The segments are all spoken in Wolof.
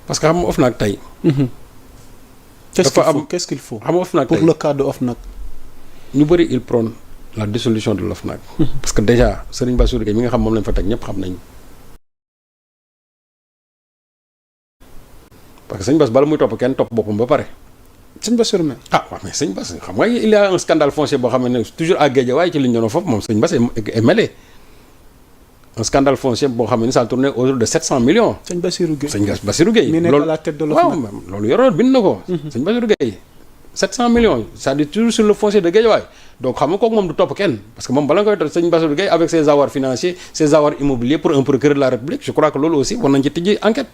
parce que xam nga OFNAC tey. qu'est-ce qu'il faut xam nga OFNAC pour le cas de OFNAC. ñu bëri il prône la dissolution de l'OFNAC. parce que déjà Serigne Bassirou Gueye mi nga xam moom lañ fa teg ñëpp xam nañ parce que Serigne Bass bala muy topp kenn topp boppam ba pare. Serigne Bassirou même. waaw mais Serigne Bass xam nga il y a un scandale foncier boo xam ne toujours à Guédiawaye ci li ñu doon foofu moom Serigne Bass est mêlé. un scandale foncier boo xam ne ça tournait autour de 700 millions. Serigne Bassirou Gueye. Serigne Bassirou Gueye. mi nekk à la tête de l'OFNAC. waaw loolu yoroon bind na ko. Serigne Bassirou Gueye. 700 millions c'est-à-dire toujours sur le foncier de Guédiawaye donc xam nga kooku moom du topp kenn parce que moom bala nga koy topp Serigne Bassirou Gueye avec ses avoirs financiers ses avoirs immobiliers pour un procureur de la République je crois que loolu aussi war nañ ci tijji enquête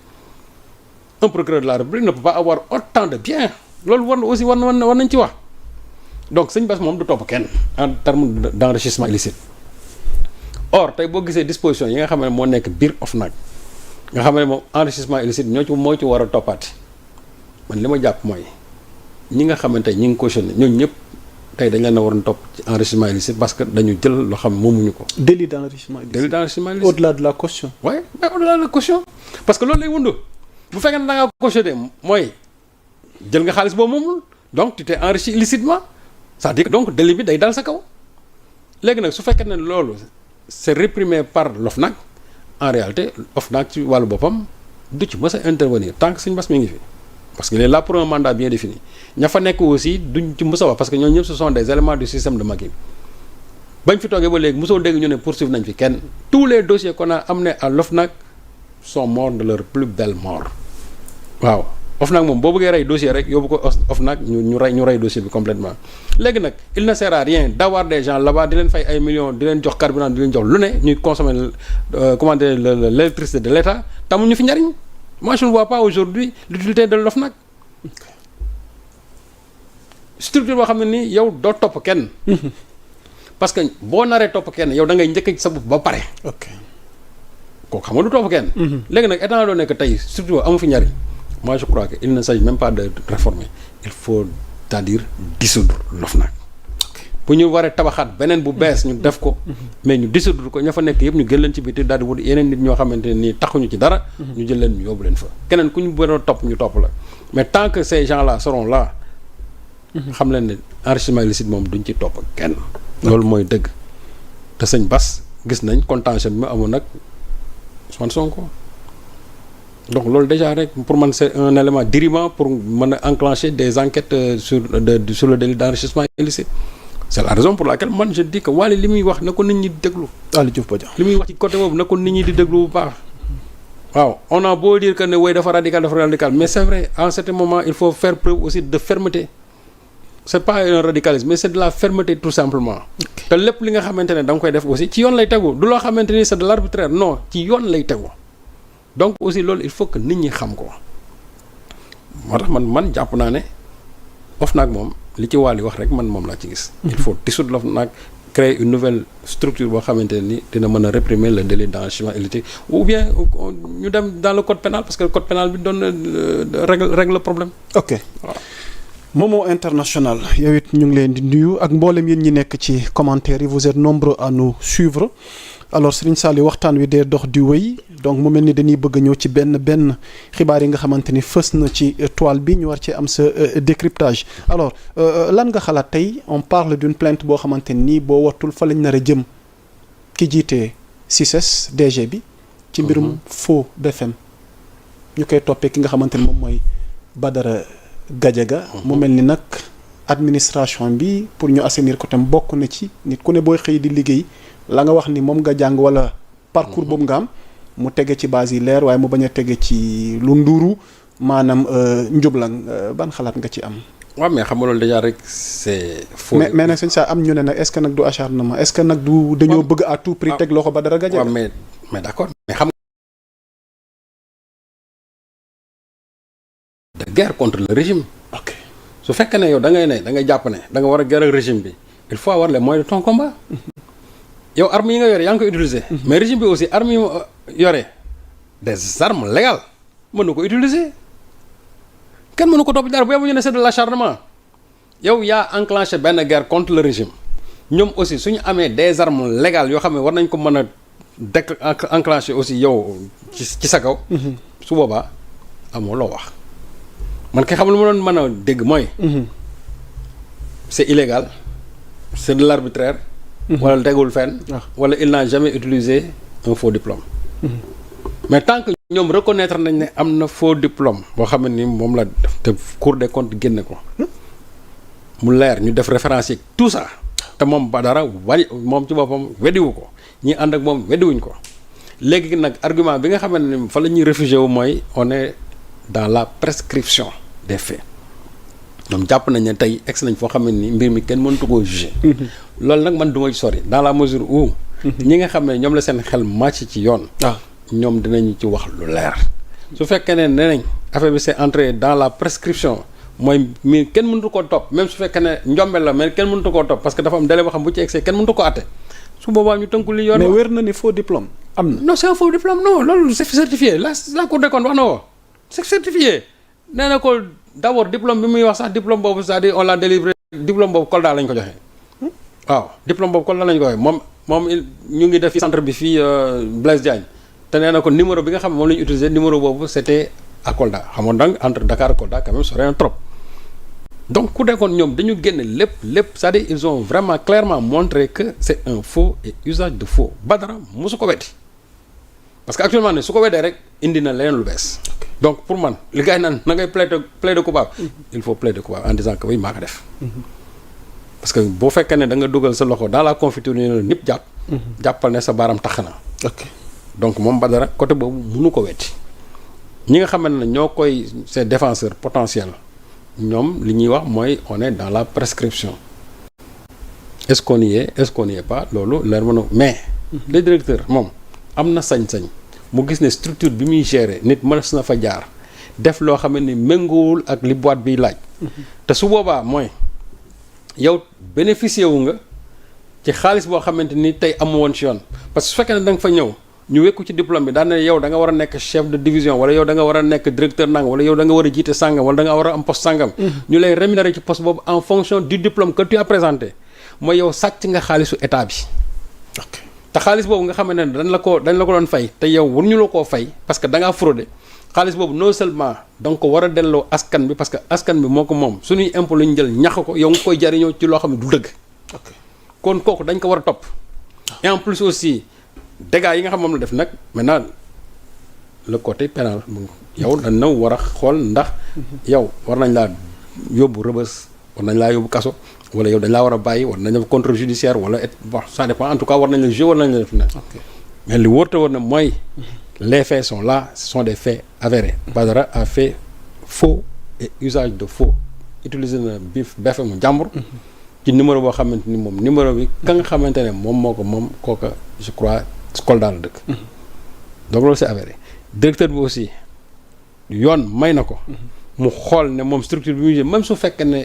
un procureur de la République ne peut pas avoir autant de biens loolu war nañ ci wax donc Serigne Bass moom du topp kenn en termes d'enrichissement illicite or tey boo gisee disposition yi nga xam ne moo nekk biir OFNAC nga xam ne moom enrichissement illicite moo ci war a toppaati man li ma jàpp mooy ñi nga xamante ñi ngi cautionné ñooñu ñëpp tey dañ leen a waroon topp ci enrichissement illicite parce que dañu jël loo xam moomuñu ko. délit d'enrichissement illicite. au-delà de la caution. oui mais au-delà de la caution parce que loolu lay wundu bu fekkee ne da ngaa cautionné mooy jël nga xaalis boobu moomul donc tu t'es enrichi illicitement c'est-à-dire que donc délit bi day dal sa kaw léegi nag su fekkee ne loolu c'est réprimé par l'OFNAC en réalité OFNAC ci wàllu boppam du ci mës a intervenir tant que Serigne Bass mi ngi fi. parce qu'il est là pour un mandat bien défini ña fa nekk aussi duñ ci mës a wax parce que ñooñu ñëpp ce sont des éléments du système de Macky bañ fi toogee ba léegi mosoo dégg ñu ne poursuivre nañ fi kenn tous les dossiers qu'on a amenés à l'OFNAC sont morts de leur plus belle mort waaw OFNAC moom boo bëggee rey dossier rek yóbbu ko OFNAC ñu rey dossier bi complètement léegi nag il ne sert à rien d'avoir des gens là-bas di leen fay ay millions di leen jox carburant di leen jox lu ne ñuy consommer comment dire l'électricité de l'État tamu ñu fi njariñ moi je ne vois pas aujourd'hui l'utilité de l'OFNAC structure boo xam ne nii yow doo topp kenn parce que boo naree topp kenn yow da ngay njëkk sa bopp ba pare. ok kooku xam nga du topp kenn. léegi nag état doo nekk tey structure amu fi njariñ moi je crois que il ne s'agit même pas de réformer il faut c'est-à-dire dissoudre l'OFNAC bu ñu waree tabaxaat beneen bu bees ñu def ko mais ñu dissoudre ko ña fa nekk yëpp ñu gën leen ci biti daal di wut yeneen nit ñoo xamante ne nii taxuñu ci dara ñu jël leen ñu yóbbu leen fa keneen ku ñu bëggoon topp ñu topp la mais tant que ces gens là seront là xam leen ne enrichissement illicite moom duñ ci topp kenn loolu mooy dëgg te sëñ Bass gis nañ contentieux bi mu amoon nag Ousmane Sonko donc loolu déjà rek pour man c'est un élément dirimant pour mën a enclencher des enquêtes sur le délit d'enrichissement illicite c'est la raison pour laquelle man je dis que Wally li muy wax na ko nit ñi di déglu. Waly Diouf Bodiang li muy wax ci côté boobu na ko nit ñi di déglu bu baax. waaw on a beau dire que ne woy dafa radical mais c'est vrai à un certain moment il faut faire preuve aussi de fermeté c'est pas un radicalisme mais c'est de la fermeté tout simplement. te lépp li nga xamante ne da nga koy def aussi ci yoon lay tegu du loo xamante ni c'est de l'arbitraire non ci yoon lay tegu donc aussi loolu il faut que nit ñi xam ko moo tax man jàpp naa ne OFNAC moom. li ci Wally wax rek man moom laa ci gis. il faut dissoudre l'OFNAC créer une nouvelle structure boo xamante ne ni dina mën a réprimer le délit d'enrichissement illicite ou bien ñu dem dans le code pénal parce que le code pénal bi doon règle le problème. ok waaw. Momo International yow it ñu ngi leen di nuyu ak mboolem yéen ñi nekk ci commentaire yi vous êtes nombreux à nous suivre alors Serigne Saliou waxtaan wi dee dox di wéy donc mu mel ni dañuy bëgg a ñëw ci benn xibaar yi nga xamante ni fës na ci toile bi ñu war ci am sa décryptage alors lan nga xalaat tey on parle d'une plainte boo xamante ni boo wattul fa lañ nar a jëm ki jiite CICES DG bi. ci mbirum faux BFM ñu koy toppee ki nga xamante ni moom mooy Badara Gadiaga mu mel ni nag administration bi pour ñu assainir ko tam bokk na ci nit ku ne booy xëy di liggéey la nga wax ni moom nga jàng wala parcours boobu nga am mu tege ci base yi leer waaye mu bañ a tege ci lu nduru maanaam njublang ban xalaat nga ci am. waaw mais xam nga loolu déjà rek c'est faux. mais nag sëñ saa am ñu ne nag est-ce que nag du acharnement est-ce que nag du dañoo bëgg à tout prix teg loxo Badara Gadiaga. waaw mais d'accord mais xam de guerre contre le régime. ok su fekkee ne yow da ngay jàpp ne da nga war a guerre ak régime bi il faut avoir les moyens de ton combat. yow armes yi nga yore yaa ngi koy utiliser. mais régime bi aussi armes yi yore des armes légales mën na ko utiliser kenn mënu ko topp dara bu yeboo ñu ne c'est de l'acharnement yow yaa enclenché benn guerre contre le régime ñoom aussi suñu amee des armes légales yoo xam ne war nañ ko mën a enclencher aussi yow ci sa kaw. su boobaa amoo loo wax man kay xam lu ma doon mën a dégg mooy. c'est illégal c'est de l'arbitraire. wala tegul fenn. wala il n'a jamais utilisé un faux diplôme. mais tant que ñoom reconnaître nañ ne am na faux diplôme boo xam ne ni moom la def te Cour des comptes génne ko mu leer ñu def référence yi tout ça te moom Badara moom ci boppam weddiwu ko ñi ànd ak moom weddiwuñ ko léegi nag argument bi nga xam ne fa la ñuy réfugié wu mooy on est dans la prescription des faits ñoom jàpp nañ ne tey ex nañ foo xam ne ni mbir mi kenn mënatu koo jugé. loolu nag man du ma sori dans la mesure où. ñi nga xam ne ñoom la seen xel màcc ci yoon. ñoom dinañu ci wax lu leer. su fekkee ne nee nañ affaire bi c'est entré dans la prescription mooy mi kenn mënatu koo topp même su fekkee ne njombe la mais kenn mënatu koo topp parce que dafa am délai boo xam bu ci egsee kenn mënatu ko àtte su boobaa ñu tënku li yoon. mais wér na ni faux diplôme am na. non c'est un faux diplôme non loolu c'est certifié la Cour des comptes wax na ko c'est certifié nee na ko d'abord diplôme bi muy wax sax diplôme boobu c'est-à-dire on l'a délivré diplôme boobu Kolda lañ ko joxe. waaw diplôme boobu Kolda lañ ko joxe moom ñu ngi def centre bi fii Blaise Diagne. te nee na ko numéro bi nga xam ne moom la ñu utilisé numéro boobu c'était à Kolda xamoon donc entre Dakar et Kolda quand même c'est rien trop donc ku dekkoon ñoom dañu génne lépp c'est-à-dire ils ont vraiment clairement montré que c'est un faux et usage de faux Badara mosu ko weddi parce que actuellement ne su ko weddee rek indi na leneen lu bees donc pour man li gars yi naan na ngay plaider coupable il faut plaider coupable en disant que oui maa ko def parce que boo fekkee ne da nga dugal sa loxo dans la confiture ni la ñëpp jàppal ne sa baaram tax na donc moom Badara côté boobu mënu ko wetti ñi nga xamante ne ñoo koy ces défenseurs potentiels ñoom li ñuy wax mooy on est dans la prescription est-ce qu'on y est pas loolu leer mën a mais le directeur moom am na sañ-sañ mu gis ne structure bi muy gérer nit mënees na fa jaar def loo xam ne méngoowul ak li boîte biy laaj te su boobaa mooy yow bénéficier wu nga ci xaalis boo xamante ni tey amu woon ci yoon parce que su fekkee ne da nga fa ñëw ñu wekku ci diplôme bi daan ne yow da nga war a nekk chef de division wala yow da nga war a nekk directeur nangam wala yow da nga war a jiite sangam wala da nga war a am poste sangam. ñu lay rémunérer ci poste boobu en fonction du diplôme que tu as présenté mooy yow sàcc nga xaalisu état bi. ok te xaalis boobu nga xam ne dañ la ko doon fay te yow waruñu la koo fay parce que da ngaa fraudé xaalis boobu non seulement da nga ko war a delloo askan bi parce que askan bi moo ko moom suñuy impôt la ñu jël ñax ko yow nga koy jariñoo ci loo xam ne du dëgg. ok kon kooku dañ ko war a topp. et en plus aussi. dégâts yi nga xam moom la def nag maintenant le côté pénal yow dañ na war a xool ndax yow war nañ laa yóbbu rëbës war nañ laa yóbbu kaso wala yow dañ laa war a bàyyi war nañ la contrôle judiciaire wala bon ça dépend en tout cas war nañ la juger war nañ la def na mais li wóor te war na mooy les faits sont là ce sont des faits avérés Badara a fait faux et usage de faux utiliser na BFM jàmbur ci numéro boo xamante ni moom numéro bi ka nga xamante ne moom moo ko moom kooka je crois Kolda la dëkk donc loolu c'est avéré directeur bi aussi yoon may na ko mu xool ne moom structure bi muy même su fekkee ne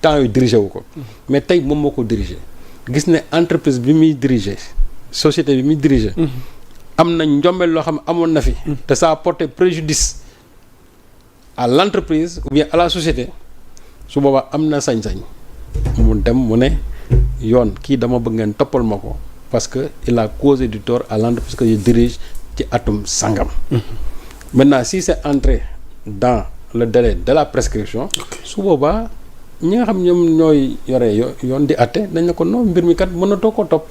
temps yu dirigé wu ko mais tey moom moo ko dirigé gis ne entreprise bi muy dirigé société bi muy dirigé am na njombel loo xam ne amoon na fi te ça a porté préjudice à l'entreprise ou bien à la société su boobaa am na sañ-sañ mu dem mu ne yoon kii dama bëgg ngeen toppal ma ko parce que il a causé du tort à l'entreprise que je dirige ci atum sangam. Maintenant si c'est entré dans le délai de la prescription su boobaa ñi nga xam ñoom ñooy yore yoon di atte dañ ne ko non mbir mi kat mënatoo ko topp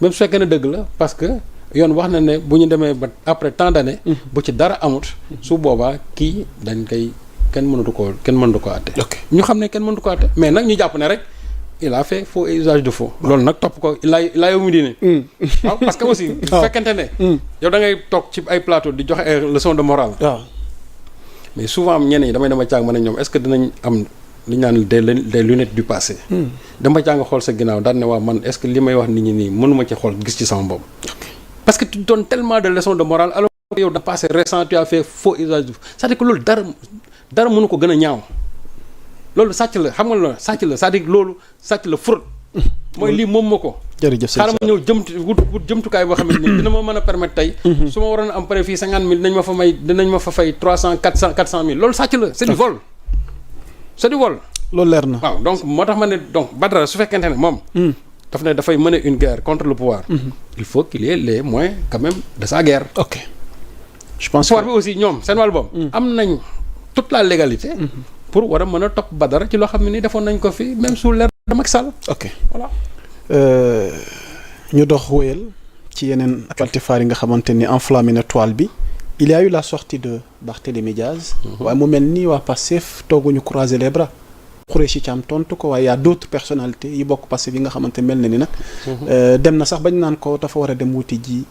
même su fekkee ne dëgg la parce que yoon wax na ne bu ñu demee ba après tant d'années bu ci dara amut su boobaa kii dañ koy kenn mënatu ko atte ñu xam ne kenn mënatu ko atte mais nag ñu jàpp ne rek il a fait faux et usage de faux loolu nag topp ko il a yow mu diine waaw parce que aussi bu fekkente ne yow da ngay toog ci ay plateau di joxe ay leçon de morale mais souvent am ñeneen ñi damay dama caag ma ne ñoom est-ce que dinañ am li ñu naan des lunettes du passé dama caag nga xool sa ginnaaw daan ne waa man est-ce que li may wax nit ñi nii mënuma ci xool gis ci sama bopp parce que tu donnes tellement de leçons de morale alors que yow da passé récent tu as fait faux usage de faux c'est-à-dire que loolu dara mënu ko gën a ñaaw loolu sàcc la xam nga loolu sàcc la c'est-à-dire loolu sàcc la fraude mooy lii moom ma ko jërëjëf xaaral ma ñëw wut jëmtukaay boo xam ne nii dina ma mën a permettre tey su ma waroon am pare fii 50 000 dinañ ma fa fay 300 400 000 loolu sàcc la c'est du vol loolu leer na waaw donc moo tax ma ne donc Badara su fekkente ne moom daf ne dafay mener une guerre contre le pouvoir il faut qu'il y ait les moyens quand même de sa guerre je pense pouvoir bi aussi ñoom seen wàllu bopp. am nañ toute la légalité. pour war a mën a topp Badara ci loo xam ne ni defoon nañ ko fi même sous l'ère de Macky Sall. ok voilà. ñu dox wéyal ci yeneen actualité phare yi nga xamante ni enflammé na toile bi. il y a eu la sortie de Barthélémy Diaz. waaye mu mel ni waa Pastef tooguñu croiser les bras. Khoureyssi Thiam tontu ko waaye y a d'autres personnalités yi bokk Pastef yi nga xamante mel na ni nag. dem na sax bañ naan ko dafa war a dem wuti ji.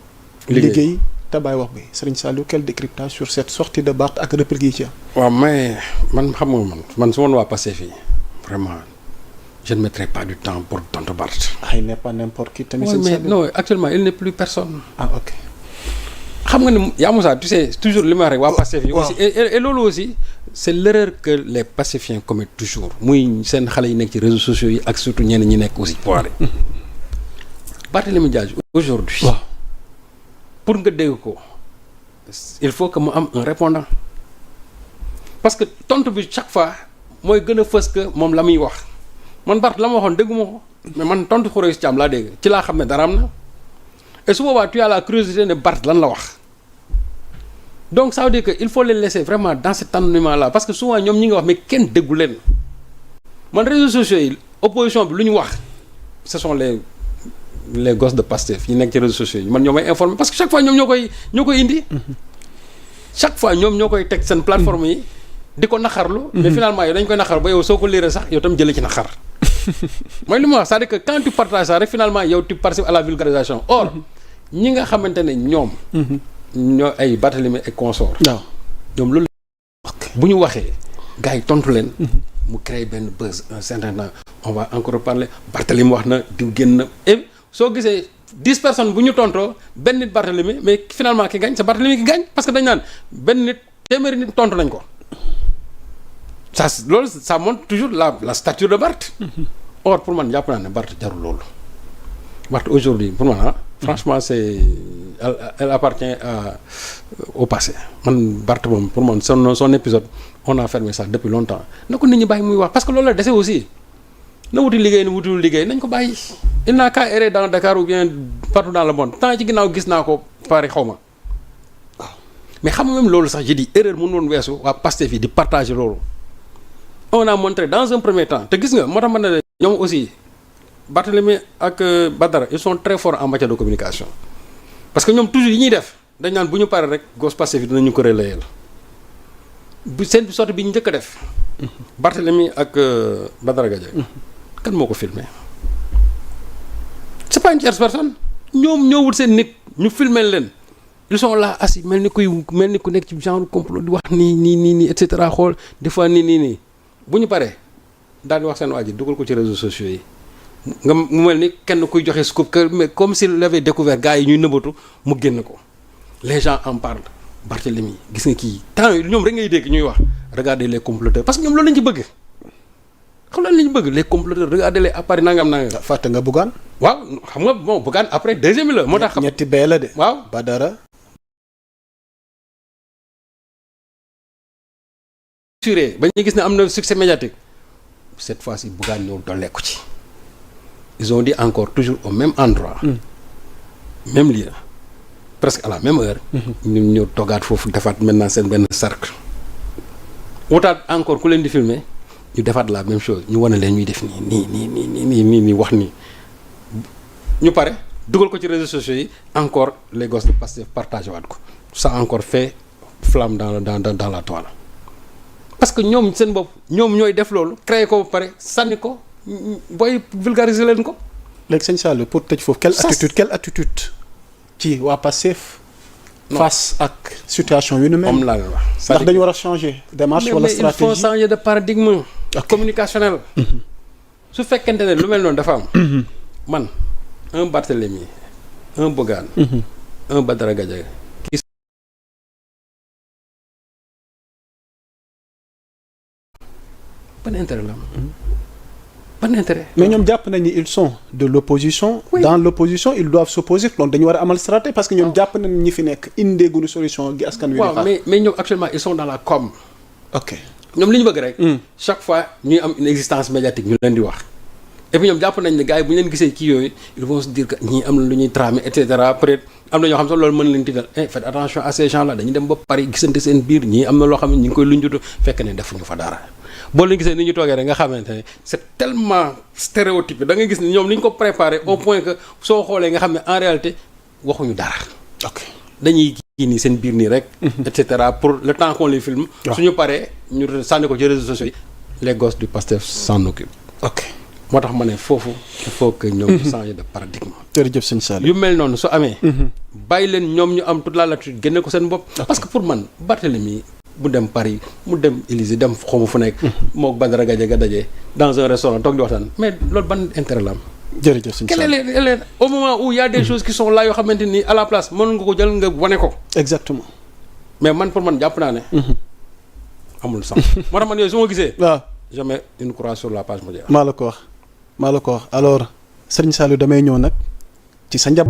liggéey te bàyyi wax bi Serigne Saliou quel décryptage sur cette sortie de Barth ak réplique yi ci am. waaw mais man xam nga man su ma waa Pastef yi vraiment je ne mettrai pas du temps pour tontu Barth. ah il n'est pas n'importe qui tamit. Ouais, mais non actuellement il n'est plus personne. ah ok. xam nga ni yaa Moussa tu sais toujours li ma wax rek waa Pastef yi aussi et loolu aussi c'est l'erreur que les Pastefiens commettent toujours muy seen xale yi nekk ci réseaux sociaux yi ak surtout ñenn ñi nekk aussi pouvoir yi. Barthélémy Diaz aujourd'hui waaw pour nga dégg ko il faut que mu am un répondant parce que tontu bi chaque fois mooy gën a fës que moom la muy wax man Barth la ma waxoon dégguma ko mais man tontu Khoureyssi Thiam laa dégg ci laa xam ne dara am na et su boobaa tu as la curiosité ne Barth lan la wax donc ça veut dire que il faut les laisser vraiment dans cet anonymat là parce que souvent ñoom ñi nga wax mais kenn déggu leen man réseaux sociaux yi opposition bi lu ñu wax ce sont les gosses de Pastef yi nekk ci réseaux sociaux yi man ñoo may informer parce que chaque fois ñoom ñoo koy indi chaque fois ñoom ñoo koy teg seen plateforme yi di ko naxarlu mais finalement yow dañ koy naxar ba yow soo ko liiree sax yow tam jëlee ci naxar mooy li ma wax c'est-à-dire que quand tu partages ça rek finalement yow tu participes à la vulgarisation or ñi nga xamante ne ñoom ñoo ay Barthélémy et consort waaw ñoom loolu bu ñu waxee gars yi tontu leen mu créé benn buzz un certain temps on va encore parler Barthélémy wax na diw génn na et soo gisee 10 personnes bu ñu tontoo benn nit Barthélémy mais finalement ki gagne c'est Barthélémy ki gagne parce que dañ naan benn nit téeméeri nit tontu nañ ko ça loolu ça montre toujours la stature de Barth or pour man jàpp naa ne Barth jarul loolu Barth aujourd'hui pour man franchement c'est elle appartient au passé man Barth moom pour man son épisode on a fermé ça depuis longtemps na ko nit ñi bàyyi muy wax parce que loolu la dese aussi na wuti liggéey na wutiwul liggéey nañ ko bàyyi il n'a qu'à errer dans Dakar ou bien partout dans le monde temps ci ginnaaw gis naa ko Paris xaw ma waaw mais xam nga même loolu sax j'ai dit erreur mënu woon weesu waa Pastef yi di partager loolu on a montré dans un premier temps te gis nga moo tax ma ne ñoom aussi Barthélémy ak Badara ils sont très forts en matière de communication parce que ñoom toujours yi ñuy def dañ naan bu ñu paree rek gos Pastef yi dinañu ko relayer bu seen sortie bi ñu njëkk a def Barthélémy ak Badara Gadiaga kan moo ko filmé c'est pas une tierce personne ñoom ñoo wut seen nit ñu filmer leen ils sont là assis mel ni ku nekk ci genre complot di wax nii et cetera xool des fois nii bu ñu paree daal di wax seen waa ji dugal ko ci réseaux sociaux yi nga mu mel ni kenn kuy joxe scoop que mais comme s'il avait découvert gars yi ñuy nëbbatu mu génn ko les gens en parlent Barthélémy gis nga kii temps yi ñoom rek ngay dégg ñuy wax regardez les comploteurs parce que ñoom loolu lañ ci bëgg xam lan lañ bëgg les comploteurs regardez les appareils nangam. fàtte nga Bougane. waaw xam nga bon Bougane après deuxième bi la moo tax. ñetti bee la de. waaw Badara. ba ñu gis ne am na succès médiatique cette fois-ci Bougane ñëw dolleeku ci ils ont dit encore toujours au même endroit. même lieu presque à la même heure. ñu ñëw toogaat foofu defaat maintenant seen benn cercle. wutaat encore ku leen di filmer ñu defaat la même chose ñu wane leen ñuy def nii wax nii ñu pare dugal ko ci réseaux sociaux yi encore les gosses de Pastef partagé waat ko ça encore fait flamme dans la toile parce que ñoom seen bopp ñoom ñooy def loolu créer ko ba pare sànni ko booy vulgariser leen ko. léegi sëñ Saliou pour tëj foofu quelle attitude ci waa Pastef face ak situation yu nu mel. moom laa leen wax. ndax dañu war a changer démarche wala stratégie mais il faut changer de paradigme communicationnel. su fekkente ne lu mel noonu dafa am. man un Barthélémy un Bougane. un Badara Gadiaga. ban intérêt la ban intérêt. mais ñoom jàpp nañ ni ils sont de l'opposition. Oui. Dans l'opposition ils doivent s'opposer donc dañu war a amal stratégie parce que ñoom jàpp nañ ñi fi nekk indeeguñu solution gi askan wi. waaw mais ñoom actuellement ils sont dans la com. ok ñoom li ñu bëgg rek. chaque fois ñuy am une existence médiatique ñu leen di wax. et puis ñoom jàpp nañ ne gars yi bu ñu leen gisee kii yooyu ils vont se dire que ñii am na lu ñuy tramer et cetera peut-être am na ñoo xam sax loolu mën leen tiital faites attention à ces gens là dañuy dem ba Paris gisante seen biir ñii am na loo xam ne ñu ngi koy lunjutu fekk ne defuñu fa dara boo leen gisee ni ñu toogee rek nga xamante ne c'est tellement stéréotypé da nga gis ni ñoom ni ñu ko préparé au point que soo xoolee nga xam ne en réalité waxuñu dara. ok dañuy kii nii seen biir nii rek. et cetera pour le temps qu'on les filme. suñu paree ñu sànni ko ci réseaux sociaux yi. les gosses du Pastef s'en occupent. ok moo tax ma ne foofu il faut que ñoom ñu changer de paradigme. jërëjëf sëñ Saliou. yu mel noonu su amee. bàyyi leen ñoom ñu am toute la latitude génne ko seen bopp. parce que pour man Barthélemy mu dem Paris mu dem Élysée dem xamu fu nekk. moog Badara Gadiaga daje dans un restaurant toog di waxtaan mais loolu ban intérêt la am. jërëjëf sëñ Saliou au moment où il y a des choses qui sont là yoo xamante ni à la place mën nga ko jël nga wane ko. exactement. mais man pour man jàpp naa ne. amul sax moo tax man yooyu su ma gisee. waaw jamais une croix sur la page mondiale. maa la ko wax alors Serigne Saliou damay ñëw nag ci sa njaboot.